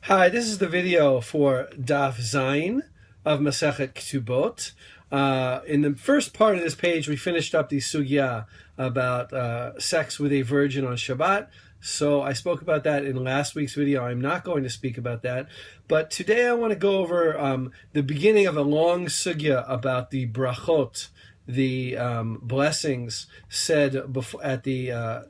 Hi, this is the video for Daf Zayin of Masechet Ketubot. In the first part of this page, we finished up the sugya about sex with a virgin on Shabbat. So I spoke about that in last week's video. I'm not going to speak about that. But today I want to go over the beginning of a long sugya about the brachot, the blessings said before, at the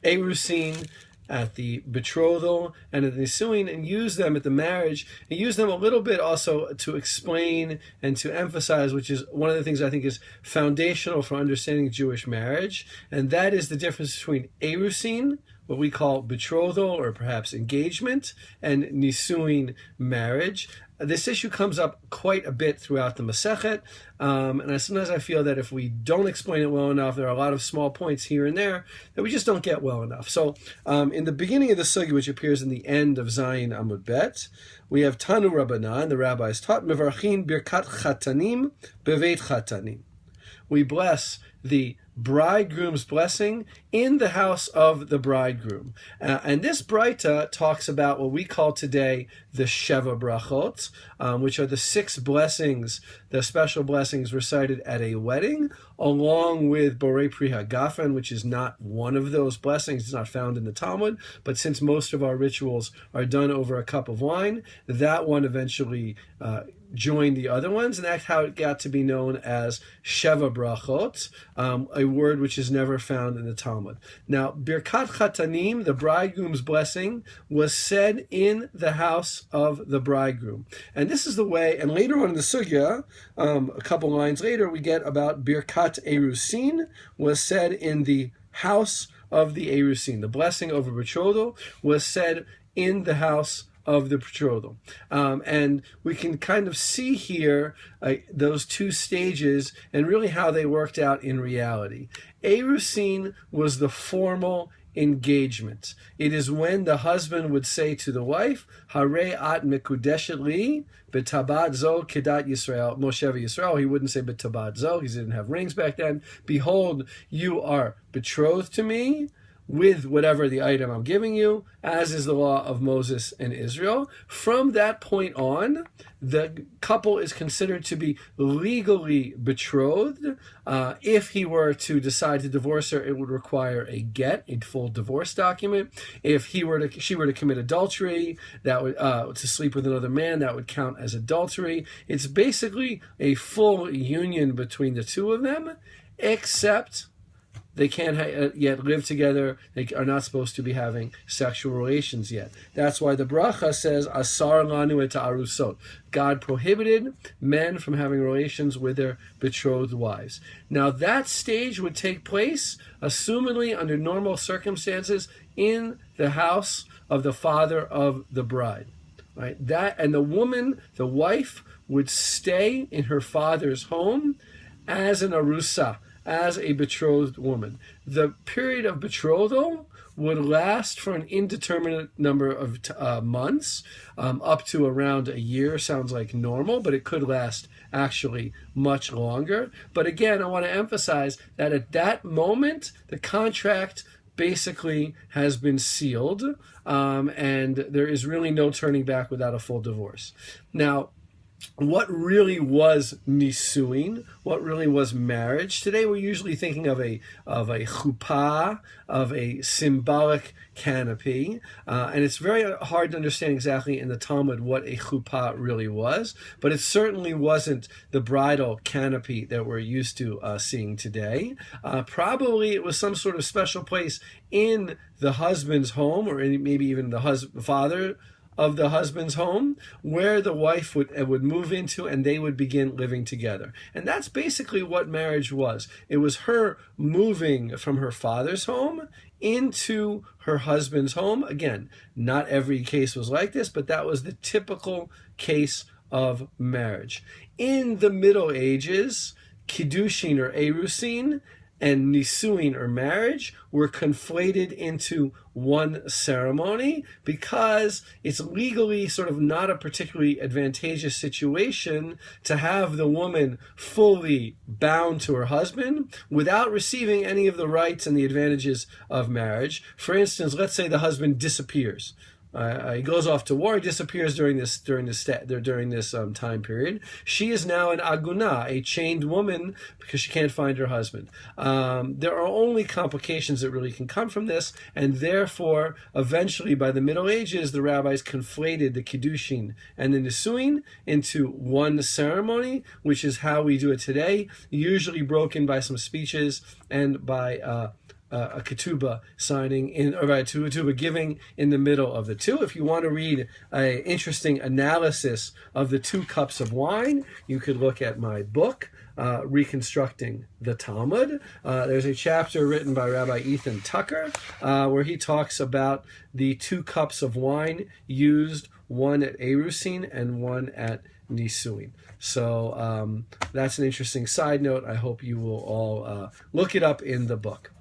Erusin, at the betrothal, and at the nisuin, and use them at the marriage, and use them a little bit also to explain and to emphasize, which is one of the things I think is foundational for understanding Jewish marriage, and that is the difference between erusin, what we call betrothal or perhaps engagement, and nisuin, marriage. This issue comes up quite a bit throughout the Masechet, and sometimes I feel that if we don't explain it well enough, there are a lot of small points here and there that we just don't get well enough. So in the beginning of the sugya, which appears in the end of Zayin Amud Bet, we have Tanu Rabbanan, the rabbis taught, Mevarchin Birkat Chatanim Beveit Chatanim. We bless the bridegroom's blessing in the house of the bridegroom. And this Braita talks about what we call today the Sheva Brachot, which are the 6 blessings, the special blessings recited at a wedding, along with Borei Pri Hagafen, which is not one of those blessings. It's not found in the Talmud, but since most of our rituals are done over a cup of wine, that one eventually joined the other ones, and that's how it got to be known as Sheva Brachot, a word which is never found in the Talmud. Now, Birkat Chatanim, the bridegroom's blessing, was said in the house of the bridegroom. And this is the way, and later on in the sugya, a couple lines later, we get about Birkat Erusin was said in the house of the Erusin. The blessing over betrothal was said in the house of the betrothal. And we can kind of see here those 2 stages and really how they worked out in reality. Erusin was the formal engagement. It is when the husband would say to the wife, Hare at mekudeshet li b'tabad zo kedat Yisrael, Moshe Yisrael. He wouldn't say b'tabad zo, he didn't have rings back then. Behold, you are betrothed to me with whatever the item I'm giving you, as is the law of Moses and Israel. From that point on, the couple is considered to be legally betrothed. If he were to decide to divorce her, it would require a get, a full divorce document. If she were to commit adultery, that would to sleep with another man, that would count as adultery. It's basically a full union between the two of them, except they can't yet live together. They are not supposed to be having sexual relations yet. That's why the bracha says, Asar lanu et arusot. God prohibited men from having relations with their betrothed wives. Now that stage would take place, assumedly under normal circumstances, in the house of the father of the bride. Right? And the woman, the wife, would stay in her father's home as an arusa, as a betrothed woman. The period of betrothal would last for an indeterminate number of months, up to around a year. Sounds like normal, but it could last actually much longer. But again, I want to emphasize that at that moment, the contract basically has been sealed, and there is really no turning back without a full divorce. Now, what really was nisuin? What really was marriage? Today we're usually thinking of a chuppah, of a symbolic canopy, and it's very hard to understand exactly in the Talmud what a chuppah really was, but it certainly wasn't the bridal canopy that we're used to seeing today. Probably it was some sort of special place in the husband's home, or maybe even the father of the husband's home, where the wife would move into, and they would begin living together. And that's basically what marriage was. It was her moving from her father's home into her husband's home. Again, not every case was like this, but that was the typical case of marriage. In the Middle Ages, kiddushin or erusin and nisuin or marriage were conflated into one ceremony because it's legally sort of not a particularly advantageous situation to have the woman fully bound to her husband without receiving any of the rights and the advantages of marriage. For instance, let's say the husband disappears. he goes off to war. He disappears during this time period. She is now an aguna, a chained woman, because she can't find her husband. There are only complications that really can come from this, and therefore, eventually, by the Middle Ages, the rabbis conflated the kiddushin and the nisuin into one ceremony, which is how we do it today, usually broken by some speeches and by a ketubah signing in, or a ketubah giving in the middle of the two. If you want to read an interesting analysis of the 2 cups of wine, you could look at my book, Reconstructing the Talmud. There's a chapter written by Rabbi Ethan Tucker where he talks about the 2 cups of wine used, one at Erusin and one at Nisuin. So that's an interesting side note. I hope you will all look it up in the book.